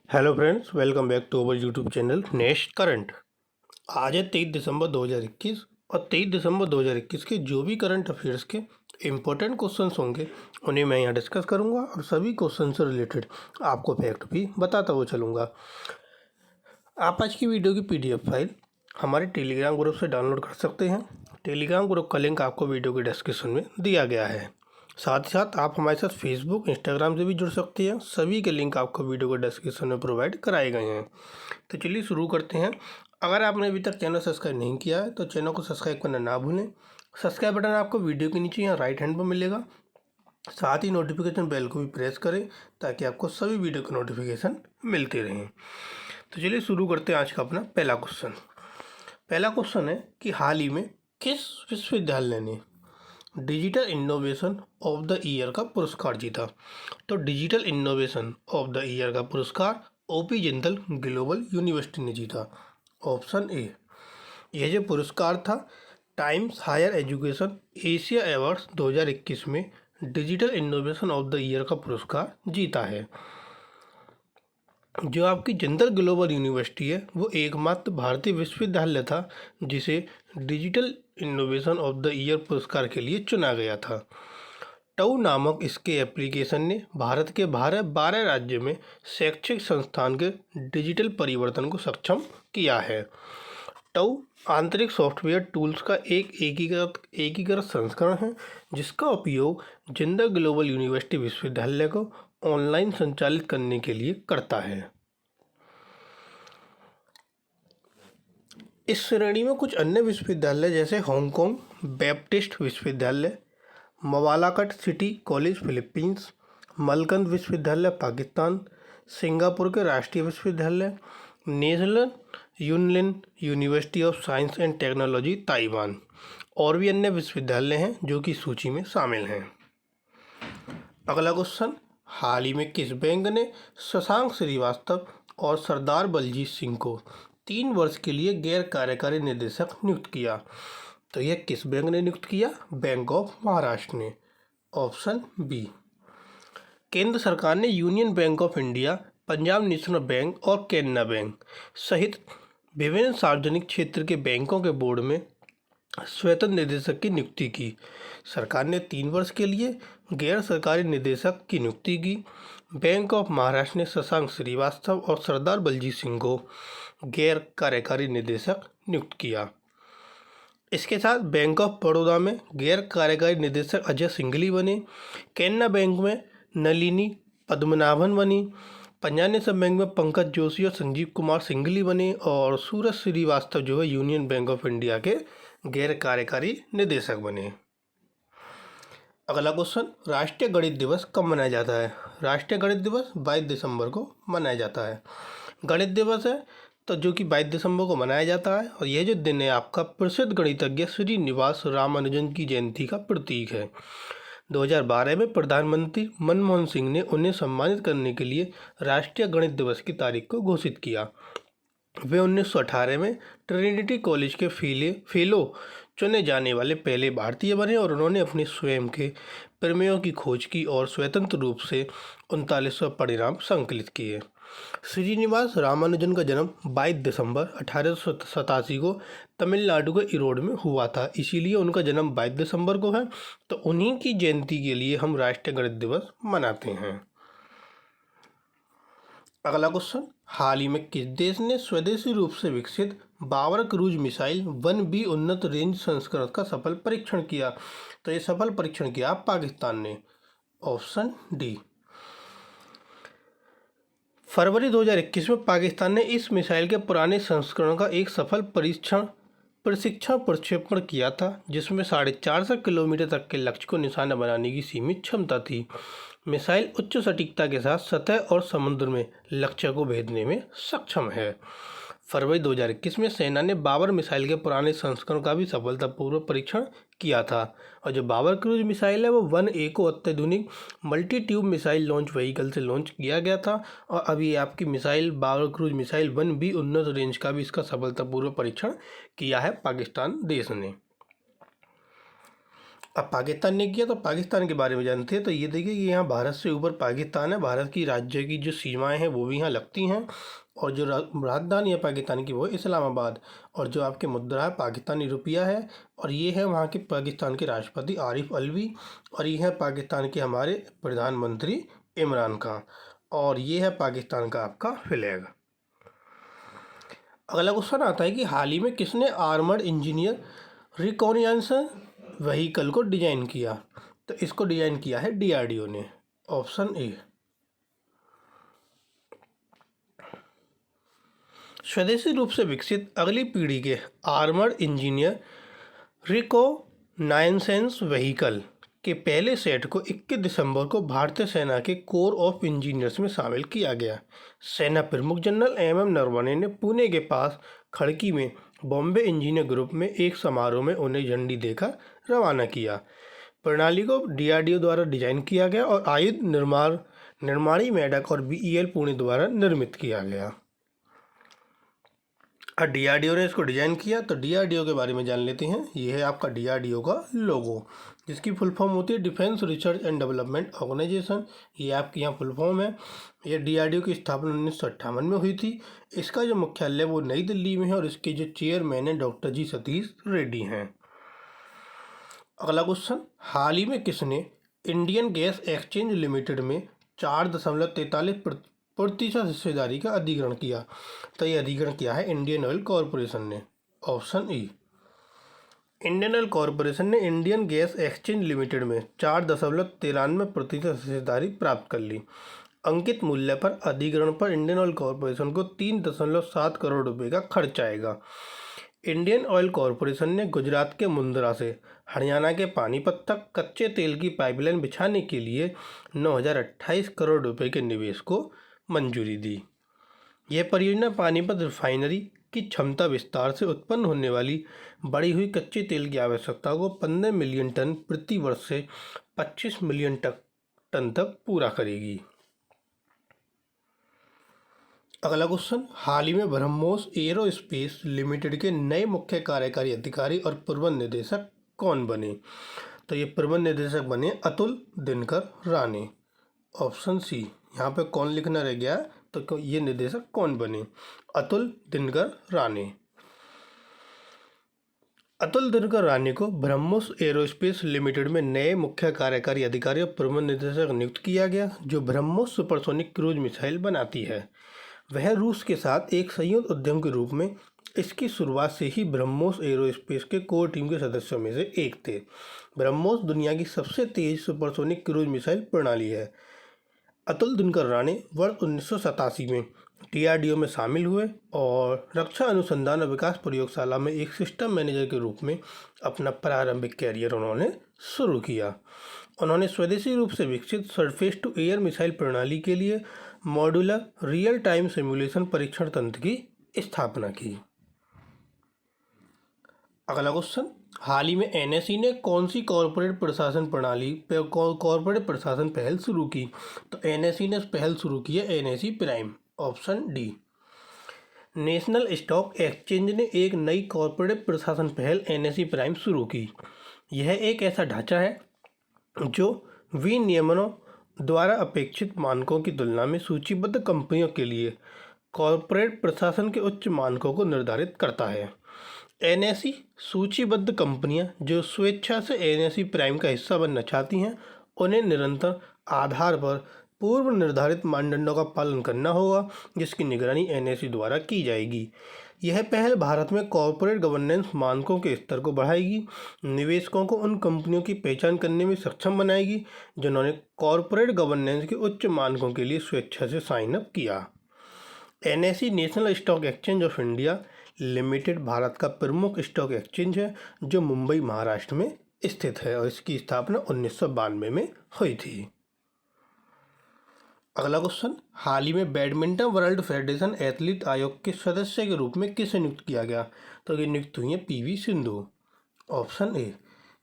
Hello friends, welcome back to our YouTube channel next current. आज है 23 दिसंबर 2021 और 23 दिसंबर 2021 के जो भी करंट अफेयर्स के इम्पोर्टेंट क्वेश्चंस होंगे उन्हें मैं यहाँ डिस्कस करूँगा और सभी क्वेश्चन से रिलेटेड आपको फैक्ट भी बताता हुआ चलूँगा। आप आज की वीडियो की PDF फाइल हमारे टेलीग्राम ग्रुप से डाउनलोड कर सकते हैं। टेलीग्राम ग्रुप का लिंक आपको वीडियो के डिस्क्रिप्शन में दिया गया है। साथ ही साथ आप हमारे साथ फेसबुक, इंस्टाग्राम से भी जुड़ सकते हैं। सभी के लिंक आपको वीडियो के डिस्क्रिप्शन में प्रोवाइड कराए गए हैं। तो चलिए शुरू करते हैं। अगर आपने अभी तक चैनल सब्सक्राइब नहीं किया है तो चैनल को सब्सक्राइब करना ना भूलें। सब्सक्राइब बटन आपको वीडियो के नीचे यहाँ राइट हैंड पर मिलेगा। साथ ही नोटिफिकेशन बेल को भी प्रेस करें ताकि आपको सभी वीडियो के नोटिफिकेशन मिलते रहें। तो चलिए शुरू करते हैं आज का अपना पहला क्वेश्चन। पहला क्वेश्चन है कि हाल ही में किस विश्वविद्यालय ने digital innovation of the year का पुरस्कार जीता। तो digital innovation of the year का पुरस्कार ओपी जिंदल ग्लोबल यूनिवर्सिटी ने जीता। Option A. यह जो पुरस्कार था Times Higher Education Asia awards 2021 में digital innovation of the year का पुरस्कार जीता है। जो आपकी जिंदल ग्लोबल यूनिवर्सिटी है वो एकमात्र भारतीय विश्वविद्यालय था जिसे digital innovation of the year पुरस्कार के लिए चुना गया था। टऊ नामक इसके एप्लीकेशन ने भारत के 12 राज्य में शैक्षिक संस्थान के डिजिटल परिवर्तन को सक्षम किया है। टऊ आंतरिक सॉफ्टवेयर टूल्स का एक एकीकृत संस्करण है जिसका उपयोग जिंदल ग्लोबल यूनिवर्सिटी विश्वविद्यालय को ऑनलाइन संचालित करने के लिए करता है। इस श्रेणी में कुछ अन्य विश्वविद्यालय जैसे हांगकांग बैप्टिस्ट विश्वविद्यालय, मवालाकट सिटी कॉलेज फिलीपींस, मलकंद विश्वविद्यालय पाकिस्तान, सिंगापुर के राष्ट्रीय विश्वविद्यालय, national Yunlin university of science and technology Taiwan और भी अन्य विश्वविद्यालय हैं जो कि सूची में शामिल हैं। अगला क्वेश्चन, हाल ही में किस बैंक ने शशांक श्रीवास्तव और सरदार बलजीत सिंह को 3 वर्ष के लिए गैर कार्यकारी निदेशक नियुक्त किया। तो यह किस बैंक ने नियुक्त किया? बैंक ऑफ महाराष्ट्र ने। Option B. केंद्र सरकार ने union bank of India, Punjab national bank और कैनरा बैंक सहित विभिन्न सार्वजनिक क्षेत्र के बैंकों के बोर्ड में स्वतंत्र निदेशक की नियुक्ति की। सरकार ने 3 वर्ष के लिए गैर सरकारी निदेशक की नियुक्ति की। बैंक ऑफ महाराष्ट्र ने शशांक श्रीवास्तव और सरदार बलजीत सिंह को गैर कार्यकारी निदेशक नियुक्त किया। इसके साथ बैंक ऑफ बड़ौदा में गैर कार्यकारी निदेशक अजय सिंघली बने। कैनरा बैंक में नलिनी पद्मनाभन बनी। पंजाब नेशनल बैंक में पंकज जोशी और संजीव कुमार सिंघली बने और सूरज श्रीवास्तव जो है यूनियन बैंक ऑफ इंडिया के गैर कार्यकारी निदेशक बने। अगला क्वेश्चन, राष्ट्रीय गणित दिवस कब मनाया जाता है? राष्ट्रीय गणित दिवस 22 दिसंबर को मनाया जाता है। गणित दिवस है तो जो कि 22 दिसंबर को मनाया जाता है और यह जो दिन है आपका प्रसिद्ध गणितज्ञ श्रीनिवास रामानुजन की जयंती का प्रतीक है। 2012 में प्रधानमंत्री मनमोहन सिंह ने उन्हें सम्मानित करने के लिए राष्ट्रीय गणित दिवस की तारीख को घोषित किया। वे 1918 में ट्रिनिटी कॉलेज के फेलो चुने जाने वाले पहले भारतीय बने और उन्होंने अपने स्वयं के प्रमेयों की खोज की और स्वतंत्र रूप से 3900 परिणाम संकलित किए। श्रीनिवास रामानुजन का जन्म 22 दिसंबर 1887 को तमिलनाडु के इरोड में हुआ था, इसीलिए उनका जन्म 22 दिसंबर को है। तो उन्हीं की जयंती के लिए हम राष्ट्रीय गणित दिवस मनाते हैं। अगला क्वेश्चन, हाल ही में किस देश ने स्वदेशी रूप से विकसित बाबर क्रूज मिसाइल 1B उन्नत रेंज संस्करण का सफल परीक्षण किया? तो ये सफल परीक्षण किया पाकिस्तान ने। Option D. फरवरी 2021 में पाकिस्तान ने इस मिसाइल के पुराने संस्करण का एक सफल प्रशिक्षण प्रक्षेपण किया था जिसमें 450 किलोमीटर तक के लक्ष्य को निशाना बनाने की सीमित क्षमता थी। मिसाइल उच्च सटीकता के साथ सतह और समुद्र में लक्ष्य को भेदने में सक्षम है। फरवरी 2021 में सेना ने बाबर मिसाइल के पुराने संस्करण का भी सफलतापूर्वक परीक्षण किया था और जो बाबर क्रूज मिसाइल है वो 1A को अत्याधुनिक multi tube missile launch vehicle से लॉन्च किया गया था और अभी आपकी missile Babar cruise missile 1B उन्नत रेंज का भी इसका सफलतापूर्वक परीक्षण किया है पाकिस्तान देश ने। अब पाकिस्तान ने किया, तो पाकिस्तान के बारे में जानते हैं। तो ये देखिए, ये यहाँ भारत से ऊपर पाकिस्तान है, भारत की राज्य की जो सीमाएं हैं वो भी यहाँ लगती हैं, और जो राजधानी है पाकिस्तान की वो है इस्लामाबाद, और जो आपके मुद्रा है पाकिस्तानी रुपया है, और ये है वहाँ के पाकिस्तान के राष्ट्रपति आरिफ अलवी, और ये है पाकिस्तान के हमारे प्रधानमंत्री इमरान खान, और ये है पाकिस्तान का आपका फ्लैग। अगला क्वेश्चन आता है कि हाल ही में किसने आर्मर्ड इंजीनियर रिकॉग्निशन व्हीकल को डिजाइन किया? तो इसको डिजाइन किया है डीआरडीओ ने, ऑप्शन ए। स्वदेशी रूप से विकसित अगली पीढ़ी के आर्मर्ड इंजीनियर रिकॉग्नाइसेंस व्हीकल के पहले सेट को 21 दिसंबर को भारतीय सेना के कोर ऑफ इंजीनियर्स में शामिल किया गया। सेना प्रमुख जनरल एम नरवणे ने पुणे के पास खड़की में बॉम्बे इंजीनियर ग्रुप में एक समारोह में उन्हें झंडी देकर रवाना किया। प्रणाली को डीआरडीओ द्वारा डिजाइन किया गया और आयुध निर्माणी मेडक और बीईएल पुणे द्वारा निर्मित किया गया। डीआरडीओ ने इसको डिजाइन किया, तो डीआरडीओ के बारे में जान लेते हैं। ये है आपका डीआरडीओ का लोगो, जिसकी फुल फॉर्म होती है defence research and development organisation. ये आपकी यहाँ फुल फॉर्म है। ये डीआरडीओ की स्थापना 1958 में हुई थी। इसका जो मुख्यालय वो नई दिल्ली में है, और इसके जो चेयरमैन हैं डॉक्टर जी सतीश रेड्डी हैं। अगला क्वेश्चन, हाल ही में किसने इंडियन गैस एक्सचेंज लिमिटेड में 4.43% हिस्सेदारी का अधिग्रहण किया? तो ये अधिग्रहण किया है इंडियन ऑयल कॉरपोरेशन ने, option E. Indian oil corporation ने इंडियन गैस एक्सचेंज लिमिटेड में 4.93% हिस्सेदारी प्राप्त कर ली। अंकित मूल्य पर अधिग्रहण पर इंडियन ऑयल कॉरपोरेशन को 3.7 करोड़ रुपए का खर्च आएगा। इंडियन ऑयल कॉरपोरेशन ने गुजरात के मुंद्रा से हरियाणा के पानीपत तक कच्चे तेल की पाइपलाइन बिछाने के लिए 9,028 करोड़ रुपए के निवेश को मंजूरी दी। यह परियोजना पानीपत रिफाइनरी की क्षमता विस्तार से उत्पन्न होने वाली बढ़ी हुई कच्चे तेल की आवश्यकता को 15 मिलियन टन प्रति वर्ष से 25 मिलियन टन तक पूरा करेगी। अगला क्वेश्चन, हाल ही में ब्रह्मोस एरोस्पेस लिमिटेड के नए मुख्य कार्यकारी अधिकारी और प्रबंध निदेशक कौन बने? तो ये प्रबंध निदेशक बने अतुल दिनकर राणे, ऑप्शन सी। यहाँ पे कौन लिखना रह गया, तो ये निदेशक कौन बने? अतुल दिनकर राणे। अतुल दिनकर राणे को ब्रह्मोस एरोस्पेस लिमिटेड में नए मुख्य कार्यकारी अधिकारी और प्रबंध निदेशक नियुक्त किया गया, जो ब्रह्मोस सुपरसोनिक क्रूज मिसाइल बनाती है। वह रूस के साथ एक संयुक्त उद्यम के रूप में इसकी शुरुआत से ही ब्रह्मोस एरोस्पेस के कोर टीम के सदस्यों में से एक थे। ब्रह्मोस दुनिया की सबसे तेज सुपरसोनिक क्रूज मिसाइल प्रणाली है। अतुल दिनकर राणे वर्ष 1987 में डीआरडीओ में शामिल हुए और रक्षा अनुसंधान और विकास प्रयोगशाला में एक सिस्टम मैनेजर के रूप में अपना प्रारंभिक कैरियर उन्होंने शुरू किया। उन्होंने स्वदेशी रूप से विकसित सरफेस टू एयर मिसाइल प्रणाली के लिए मॉड्यूलर रियल टाइम सिमुलेशन परीक्षण तंत्र की स्थापना की। अगला क्वेश्चन, हाल ही में एनएसई ने कौन सी कॉरपोरेट प्रशासन पहल शुरू की? तो एनएसई ने पहल शुरू की है NSE prime, option D. National stock exchange ने एक नई कॉरपोरेट प्रशासन पहल एनएसई प्राइम शुरू की। यह एक ऐसा ढांचा है जो विनियमनों द्वारा अपेक्षित मानकों की तुलना में सूचीबद्ध कंपनियों के लिए कॉरपोरेट प्रशासन के उच्च मानकों को निर्धारित करता है। एनएसई सूचीबद्ध कंपनियां जो स्वेच्छा से एनएसई प्राइम का हिस्सा बनना चाहती हैं, उन्हें निरंतर आधार पर पूर्व निर्धारित मानदंडों का पालन करना होगा, जिसकी निगरानी एनएसई द्वारा की जाएगी। यह पहल भारत में कॉरपोरेट गवर्नेंस मानकों के स्तर को बढ़ाएगी, निवेशकों को उन कंपनियों की पहचान करने में सक्षम बनाएगी जिन्होंने कॉरपोरेट गवर्नेंस के उच्च मानकों के लिए स्वेच्छा से साइन अप किया। NSE national stock exchange of India limited Bharat का प्रमुख स्टॉक एक्सचेंज है, जो मुंबई महाराष्ट्र में स्थित है, और इसकी स्थापना 1992 में हुई थी। अगला क्वेश्चन, हाल ही में बैडमिंटन वर्ल्ड फेडरेशन एथलीट आयोग के सदस्य के रूप में किसे नियुक्त किया गया? तो ये नियुक्त हुई है पीवी सिंधु, ऑप्शन ए,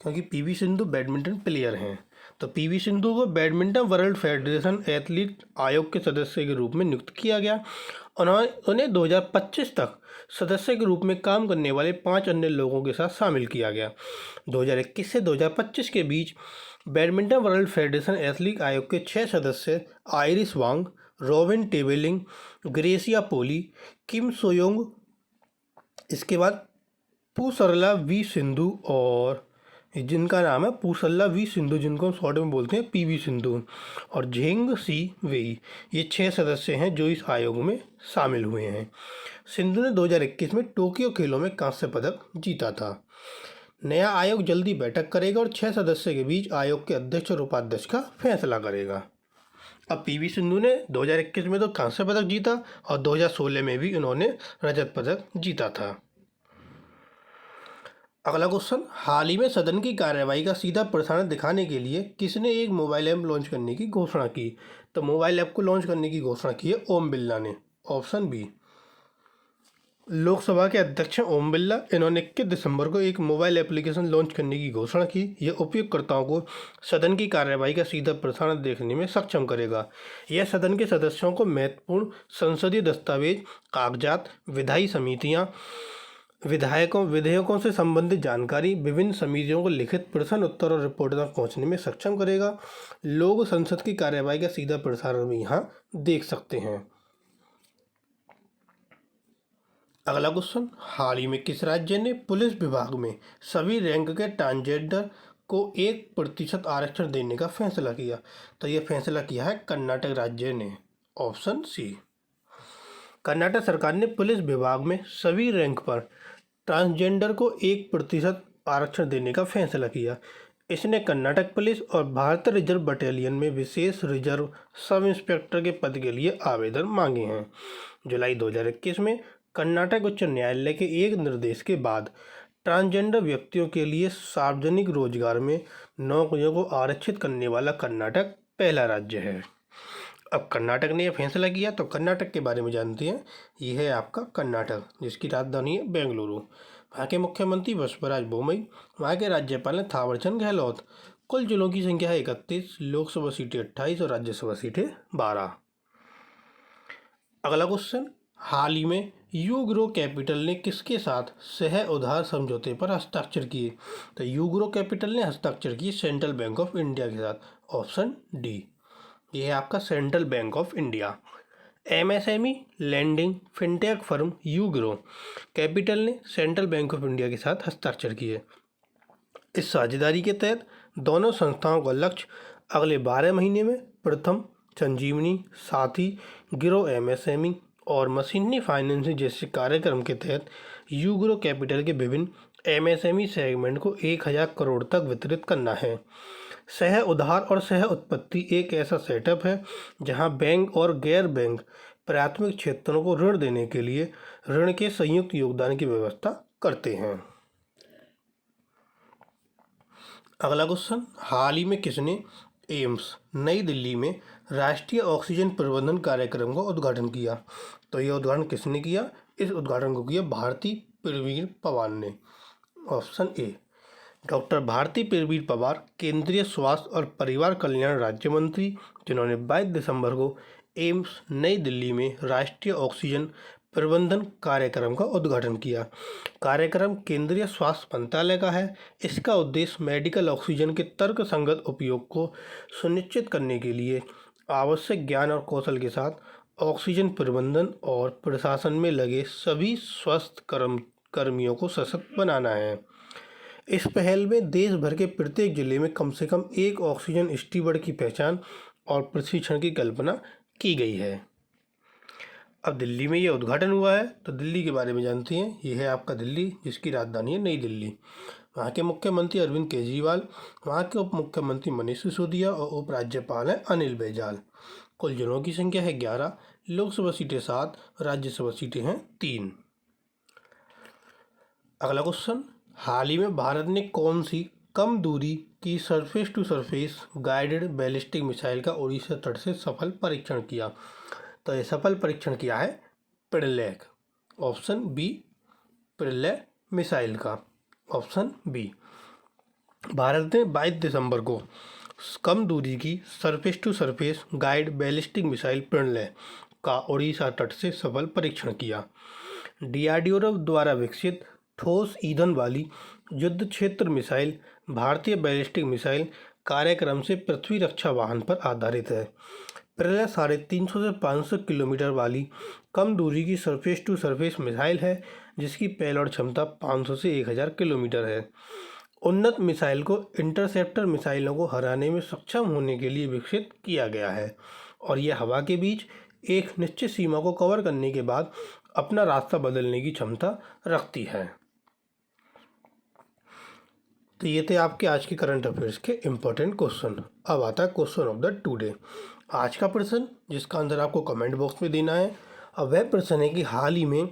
क्योंकि पीवी सिंधु बैडमिंटन प्लेयर हैं। तो पीवी सिंधु को बैडमिंटन वर्ल्ड फेडरेशन एथलीट आयोग के सदस्य के रूप में नियुक्त किया गया। उन्हें 2025 तक सदस्य के रूप में काम करने वाले 5 अन्य लोगों के साथ शामिल किया गया। 2021 से 2025 के बीच बैडमिंटन वर्ल्ड फेडरेशन एथलीट आयोग के 6 सदस्य आइरिस वांग, रॉबिन टेबलिंग, ग्रेसिया पोली, किम सोयोंग, इसके बाद पुसरला वी सिंधु और जिनका नाम है पुसरला वी सिंधु, जिनको हम शॉर्ट में बोलते हैं पीवी सिंधु, और झेंग सी वेई, ये 6 सदस्य हैं जो इस आयोग में शामिल हुए हैं। सिंधु ने 2021 में टोक्यो खेलों में कांस्य पदक जीता था। नया आयोग जल्दी बैठक करेगा और 6 सदस्य के बीच आयोग के अध्यक्ष और उपाध्यक्ष का फैसला करेगा। अब पीवी सिंधु ने 2021 में तो कांस्य पदक जीता और 2016 में भी उन्होंने रजत पदक जीता था। अगला क्वेश्चन, हाल ही में सदन की कार्यवाही का सीधा प्रसारण दिखाने के लिए किसने एक मोबाइल ऐप लॉन्च करने की घोषणा की? तो मोबाइल ऐप को लॉन्च करने की घोषणा की है ओम बिरला ने। ऑप्शन बी, लोकसभा के अध्यक्ष ओम बिरला। इन्होंने 21 दिसंबर को एक मोबाइल एप्लीकेशन लॉन्च करने की घोषणा की। यह उपयोगकर्ताओं को सदन की कार्यवाही का सीधा प्रसारण देखने में सक्षम करेगा। यह सदन के सदस्यों को महत्वपूर्ण संसदीय दस्तावेज, कागजात, विधायी समितियां, विधेयकों से संबंधित जानकारी, विभिन्न समितियों को लिखित प्रश्न उत्तर और रिपोर्ट तक पहुंचने में सक्षम करेगा। लोग संसद की कार्यवाही का सीधा प्रसारण भी यहाँ देख सकते हैं। अगला क्वेश्चन, हाल ही में किस राज्य ने पुलिस विभाग में सभी रैंक के ट्रांसजेंडर को 1% आरक्षण देने का फैसला किया? तो यह फैसला किया है कर्नाटक राज्य ने। ऑप्शन सी, कर्नाटक सरकार ने पुलिस विभाग में सभी रैंक पर ट्रांसजेंडर को 1% आरक्षण देने का फैसला किया। इसने कर्नाटक पुलिस और भारतीय रिजर्व बटालियन में विशेष रिजर्व सब इंस्पेक्टर के पद के लिए आवेदन मांगे हैं। जुलाई 2021 में कर्नाटक उच्च न्यायालय के एक निर्देश के बाद ट्रांसजेंडर व्यक्तियों के लिए सार्वजनिक रोजगार में नौकरियों को आरक्षित करने वाला कर्नाटक पहला राज्य है। अब कर्नाटक ने यह फैसला किया, तो कर्नाटक के बारे में जानते हैं। यह है आपका कर्नाटक, जिसकी राजधानी है बेंगलुरु। वहाँ के मुख्यमंत्री बसवराज बोमई, वहाँ के राज्यपाल हैं थावरचंद गहलोत। कुल जिलों की संख्या है 31, लोकसभा सीटें 28 और राज्यसभा सीटें 12। अगला क्वेश्चन, हाल ही में यूग्रो कैपिटल ने किसके साथ सह उधार समझौते पर हस्ताक्षर किए? तो यूग्रो कैपिटल ने हस्ताक्षर किए सेंट्रल बैंक ऑफ इंडिया के साथ। ऑप्शन डी, यह है आपका central bank of India. MSME lending fintech firm UGro capital ने सेंट्रल बैंक ऑफ इंडिया के साथ हस्ताक्षर किए। इस साझेदारी के तहत दोनों संस्थाओं का लक्ष्य अगले 12 महीने में प्रथम संजीवनी, साथी, गिरो एमएसएमई और मशीनरी फाइनेंसिंग जैसे कार्यक्रम के तहत यूग्रो कैपिटल के विभिन्न एमएसएमई सेगमेंट को 1000 करोड़ तक वितरित करना है। सह उधार और सह उत्पत्ति एक ऐसा सेटअप है जहां बैंक और गैर बैंक प्राथमिक क्षेत्रों को ऋण देने के लिए ऋण के संयुक्त योगदान की व्यवस्था करते हैं। अगला क्वेश्चन, हाल ही में किसने एम्स नई दिल्ली में राष्ट्रीय ऑक्सीजन प्रबंधन कार्यक्रम का उद्घाटन किया? तो यह उद्घाटन किसने किया? इस उद्घाटन को किया भारती प्रवीण पवार ने। Option A, doctor Bharati Pravin Pawar केंद्रीय स्वास्थ्य और परिवार कल्याण राज्य मंत्री, जिन्होंने 22 दिसंबर को एम्स नई दिल्ली में राष्ट्रीय ऑक्सीजन प्रबंधन कार्यक्रम का उद्घाटन किया। कार्यक्रम केंद्रीय स्वास्थ्य मंत्रालय का है। इसका उद्देश्य मेडिकल ऑक्सीजन के तर्कसंगत उपयोग को सुनिश्चित करने के लिए आवश्यक ज्ञान और कौशल के साथ ऑक्सीजन प्रबंधन और प्रशासन में लगे सभी स्वास्थ्य कर्मियों को सशक्त बनाना है। इस पहल में देश भर के प्रत्येक जिले में कम से कम एक ऑक्सीजन स्टीवर्ड की पहचान और प्रशिक्षण की कल्पना की गई है। अब दिल्ली में ये उद्घाटन हुआ है, तो दिल्ली के बारे में जानते हैं। यह है आपका दिल्ली, जिसकी राजधानी है नई दिल्ली। वहाँ के मुख्यमंत्री अरविंद केजरीवाल, वहाँ के उप मुख्यमंत्री मनीष सिसोदिया और उपराज्यपाल हैं अनिल बैजल। कुल जिलों की संख्या है 11, लोकसभा सीटें 7, राज्यसभा सीटें हैं 3। अगला क्वेश्चन, हाल ही में भारत ने कौन सी कम दूरी की surface to surface guided ballistic missile का उड़ीसा तट से सफल परीक्षण किया? तो यह सफल परीक्षण किया है पिडलैक। ऑप्शन बी, पिडलैक मिसाइल का। ऑप्शन बी, भारत ने 22 दिसंबर को कम दूरी की surface to surface guided ballistic missile Pralay का ओडिशा तट से सफल परीक्षण किया। डीआरडीओ द्वारा विकसित ठोस ईंधन वाली युद्ध क्षेत्र मिसाइल भारतीय बैलिस्टिक मिसाइल कार्यक्रम से पृथ्वी रक्षा वाहन पर आधारित है। प्रणलय 350 से 500 किलोमीटर वाली कम दूरी की सरफेस टू सरफेस मिसाइल है, जिसकी पेलोड क्षमता 500 से 1000 किलोमीटर है। उन्नत मिसाइल को इंटरसेप्टर मिसाइलों को हराने में सक्षम होने के लिए विकसित किया गया है और यह हवा के बीच एक निश्चित सीमा को कवर करने के बाद अपना रास्ता बदलने की क्षमता रखती है। तो ये थे आपके आज के करंट अफेयर्स के इम्पोर्टेंट क्वेश्चन। अब आता है क्वेश्चन ऑफ द टुडे। आज का प्रश्न, जिसका आंसर आपको कमेंट बॉक्स में देना है, अब वह प्रश्न है कि हाल ही में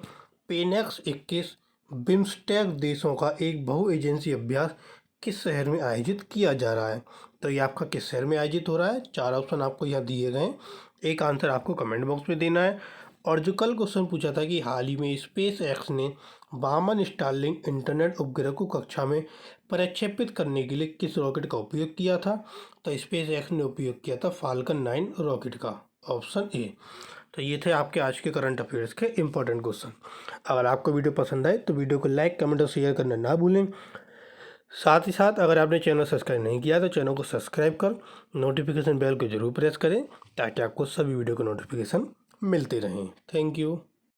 पेनेक्स 21 बिम्स्टेक देशों का एक बहु एजेंसी अभ्यास किस शहर में आयोजित किया जा रहा है। तो ये आपका किस शहर में आयोजित हो रहा है, 4 ऑप्शन आपको यहाँ दिए गए हैं, एक आंसर आपको कमेंट बॉक्स में देना है। और जो कल क्वेश्चन पूछा था कि हाल ही में स्पेस एक्स ने वामन स्टारलिंक इंटरनेट उपग्रह को कक्षा में प्रक्षेपित करने के लिए किस रॉकेट का उपयोग किया था। तो स्पेस एक्स ने उपयोग किया था फाल्कन 9 रॉकेट का, ऑप्शन ए। तो ये थे आपके आज के करंट अफेयर्स के इम्पोर्टेंट क्वेश्चन। अगर आपको वीडियो पसंद आए तो वीडियो को लाइक, कमेंट और शेयर करना ना भूलें। साथ ही साथ अगर आपने चैनल सब्सक्राइब नहीं किया तो चैनल को सब्सक्राइब कर नोटिफिकेशन बेल को जरूर प्रेस करें, ताकि आपको सभी वीडियो के नोटिफिकेशन मिलते रहें। Thank you.